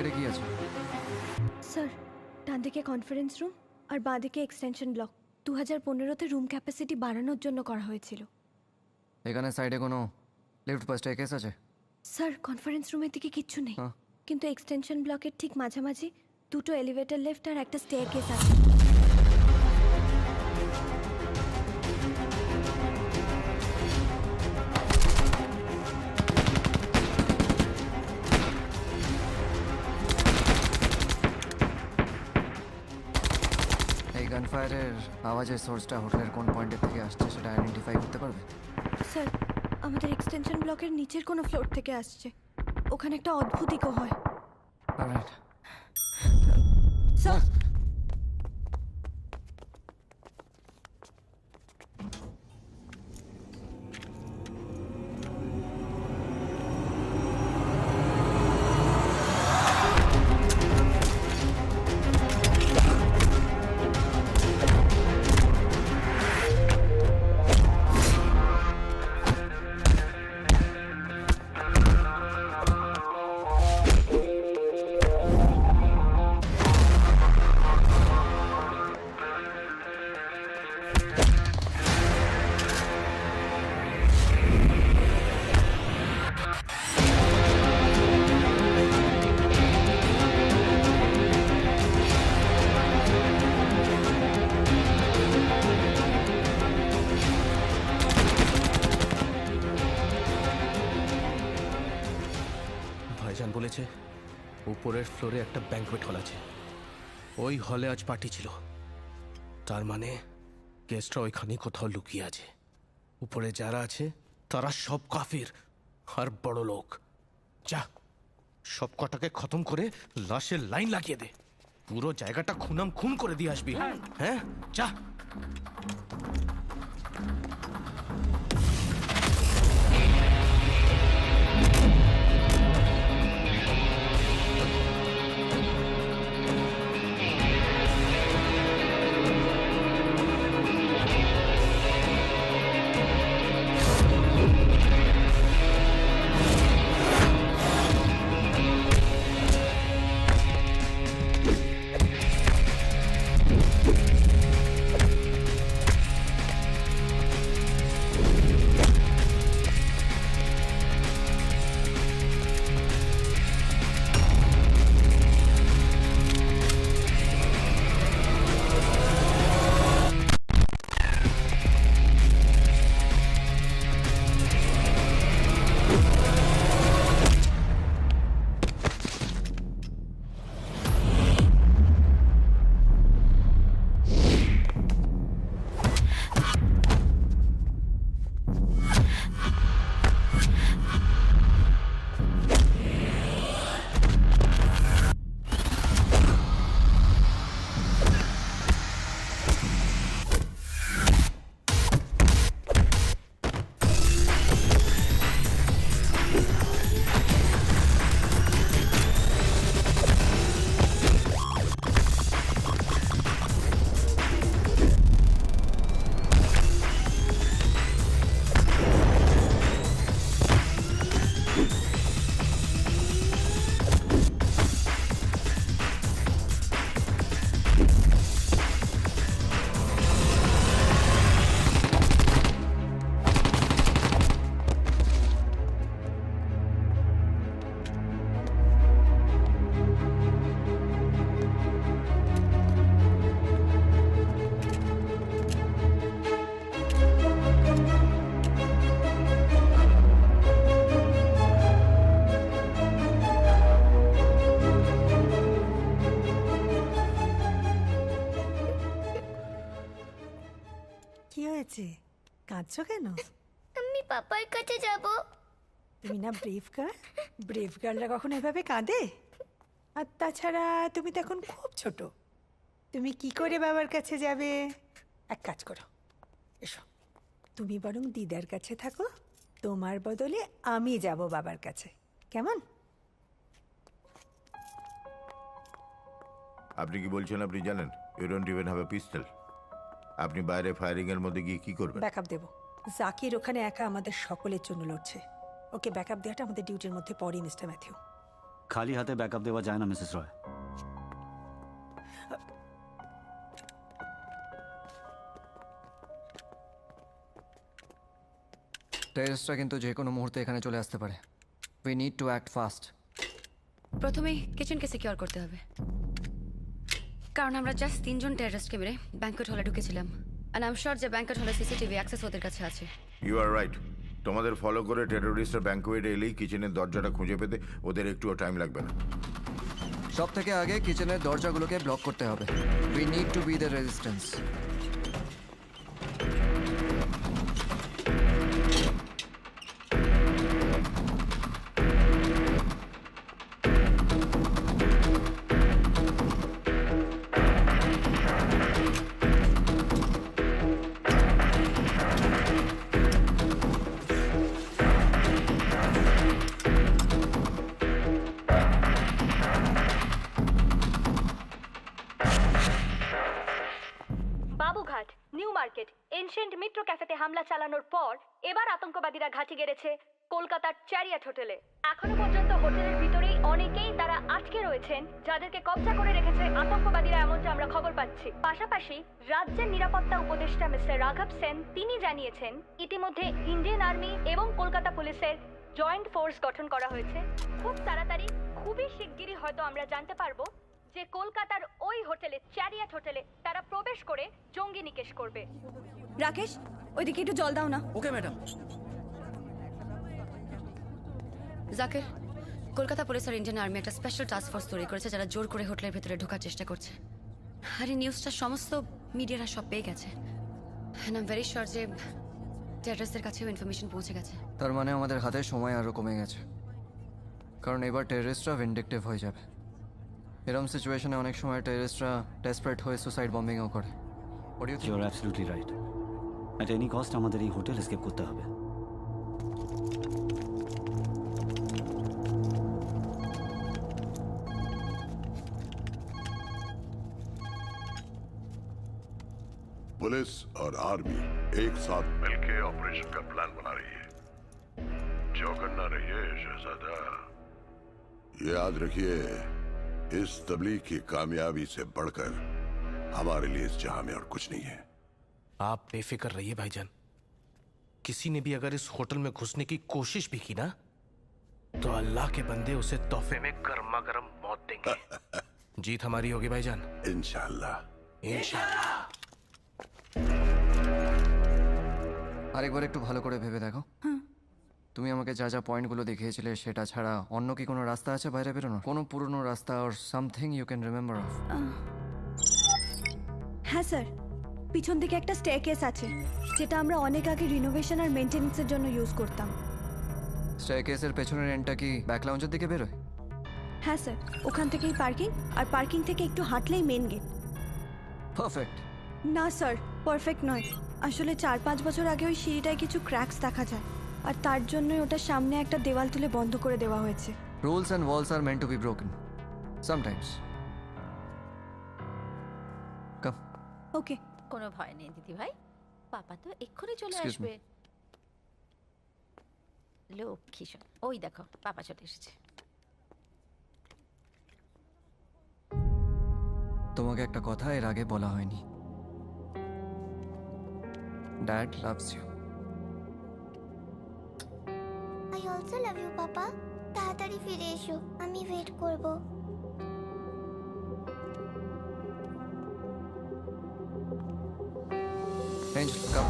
সাইডে কি আছে? স্যার, ডান দিকে কনফারেন্স রুম আর বাঁ দিকে এক্সটেনশন ব্লক। 2015-তে রুম ক্যাপাসিটি বাড়ানোর জন্য করা হয়েছিল। এখানে সাইডে কোনো লিফট বা স্টেয়ারকেস আছে? স্যার, কনফারেন্স রুমের দিকে কিচ্ছু নেই, হ্যাঁ। কিন্তু এক্সটেনশন ব্লকের ঠিক মাঝামাঝি দুটো এলিভেটর লিফট আর একটা স্টেয়ারকেস আছে। এই গানফায়ারের আওয়াজের সোর্সটা হোটেলের কোন পয়েন্টের থেকে আসছে সেটা আইডেন্টিফাই করতে পারবে? স্যার, আমাদের এক্সটেনশন ব্লকের নিচের কোনো ফ্লোর থেকে আসছে। ওখানে একটা অদ্ভুত ইকো হয়। অলরাইট। স্যার, ভাইজান বলেছে উপরের ফ্লোরে একটা ব্যাংকুয়েট হল আছে, ওই হলে আজ পার্টি ছিল। তার মানে গেস্টরা ওইখানে কোথাও লুকিয়ে আছে। উপরে যারা আছে তারা সব কাফির আর বড় লোক। যা, সব কটাকে খতম করে লাশের লাইন লাগিয়ে দে। পুরো জায়গাটা খুনাম খুন করে দিয়ে আসবি। হ্যাঁ, যা। কি হয়েছে, কাঁদছো কেন? আমি পাপার কাছে যাব। তুমি না ব্রেভ গার্ল? ব্রেভ গার্লরা কখনো এভাবে কাঁদে? আর তাছাড়া তুমি তো এখন খুব ছোট, তুমি কি করে বাবার কাছে যাবে? এক কাজ করো, এসো, তুমি বরং দিদার কাছে থাকো, তোমার বদলে আমি যাব বাবার কাছে, কেমন? আপনি কি বলছেন আপনি জানেন you don't even have a pistol? আপনি বাইরে ফায়ারিং এর মধ্যে গিয়ে কি করবেন? ব্যাকআপ দেবো। জাকির ওখানে একা আমাদের সকলের জন্য লড়ছে, ওকে ব্যাকআপ দেওয়াটা আমাদের ডিউটির মধ্যে পড়ে মিস্টার ম্যাথিউ। খালি হাতে ব্যাকআপ দেওয়া যায় না মিসেস রয়। টেররিস্টরা কিন্তু যে কোনো মুহূর্তে এখানে চলে আসতে পারে। We need to act fast. প্রথমে কিচেনকে সিকিউর করতে হবে, কারণ আমরা জাস্ট 3 জন টেররিস্টকে মেরে ব্যাংকোয়েট হলে ঢুকেছিলাম। আর আই এম শিওর যে ব্যাংকোয়েট হলে সিসিটিভি অ্যাক্সেস ওদের কাছে আছে। You are right. তোমাদের ফলো করে টেরোরিস্টরা ব্যাংকোয়েটে এলেই কিচেনের দরজাটা খুঁজে পেতে ওদের একটুও টাইম লাগবে না। সব থেকে আগে কিচেনের দরজাগুলোকে ব্লক করতে হবে। We need to be the resistance. Babughat, New Market, ancient Mitra ক্যাফেতে হামলা চালানোর পর এবার আতঙ্কবাদীরা ঘাঁটি গেড়েছে কলকাতার চ্যারিয়ট হোটেলে। এখনো পর্যন্ত হোটেলের ভিতরেই অনেকেই তারা আটকে রয়েছেন, যাদেরকে কবজা করে রেখেছে আতঙ্কবাদীরা, এমনটা আমরা খবর পাচ্ছি। পাশাপাশি রাজ্যের নিরাপত্তা উপদেষ্টা মিস্টার রাঘব সেন তিনি জানিয়েছেন ইতিমধ্যে ইন্ডিয়ান আর্মি এবং কলকাতা পুলিশের জয়েন্ট ফোর্স গঠন করা হয়েছে। খুব তাড়াতাড়ি, খুবই শিগগিরই হয়তো আমরা জানতে পারবো যে কলকাতার ওই হোটেলে, চ্যারিয়ট হোটেলে তারা প্রবেশ করে জঙ্গি নিকেশ করবে। রাকেশ, ওইদিকে একটু জল দাও না। Okay madam. Zakir, Kolkata police আর ইন্ডিয়ান আর্মি একটা স্পেশাল টাস্ক ফোর্স তৈরি করেছে, যারা জোর করে হোটেলের ভেতরে ঢোকার চেষ্টা করছে। আর এই নিউজটা সমস্ত মিডিয়ারা সব পেয়ে গেছে। And I am very sure যে টেররিস্টদের কাছেও ইনফরমেশন পৌঁছে গেছে। তার মানে আমাদের হাতে সময় আরও কমে গেছে, কারণ এবার টেররিস্টরা ভিন্ডিকটিভ হয়ে যাবে। এরকম সিচুয়েশনে অনেক সময় টেররিস্টরা ডেসপারেট হয়ে সুসাইড বম্বিংও করে। You are absolutely right. At any cost আমাদের এই হোটেল এসকেপ করতে হবে। पुलिस और आर्मी एक साथ मिलकर ऑपरेशन का प्लान बना रही है। चौकन्ना ना रहिए शहजादा। याद रखिए, इस तबलीग की कामयाबी से बढ़कर हमारे लिए इस जहां में और कुछ नहीं है। आप बेफिक्र रहिए भाईजान। किसी ने भी अगर इस होटल में घुसने की कोशिश भी की ना, तो अल्लाह के बंदे उसे तोहफे में गर्मा गर्म मौत देंगे। जीत हमारी होगी भाईजान, इंशाल्लाह। इंशाल्लाह। আরেকবার একটু ভালো করে ভেবে দেখো। তুমি আমাকে যা যা পয়েন্টগুলো দেখিয়েছিলে সেটা ছাড়া অন্য কি কোনো রাস্তা আছে বাইরে বেরোনোর? কোনো পুরনো রাস্তা or something you can remember of? হ্যাঁ স্যার, পিছন দিকে একটা স্টেয়ারকেস আছে, যেটা আমরা অনেক আগে রিনোভেশন আর মেনটেন্যান্সের জন্য ইউজ করতাম। স্টেয়ারকেসের পেছনের এন্ডটা কি ব্যাক লাউঞ্জের দিকে বেরোয়? হ্যাঁ স্যার, ওখান থেকেই পার্কিং, আর পার্কিং থেকে একটু হাঁটলেই মেন গেট। পারফেক্ট। না স্যার, পারফেক্ট নয়। আসলে 4-5 বছর আগে ওই সিঁড়িটায় কিছু ক্র্যাকস দেখা যায়, আর তার জন্যই ওটার সামনে একটা দেওয়াল তুলে বন্ধ করে দেওয়া হয়েছে। Rules and walls are meant to be broken sometimes. Come. Okay. কোনো ভয় নেই দিদি ভাই, পাপা তো এক্ষুনি চলে Excuse me. আসবে। লক্ষ্মী শোন, ওই দেখো পাপা চলে এসেছে। তোমাকে একটা কথা এর আগে বলা হয়নি। Dad loves you. I also love you papa. তাড়াতাড়ি ফিরে এসো, আমি ওয়েট করব। এঞ্জেল কাম।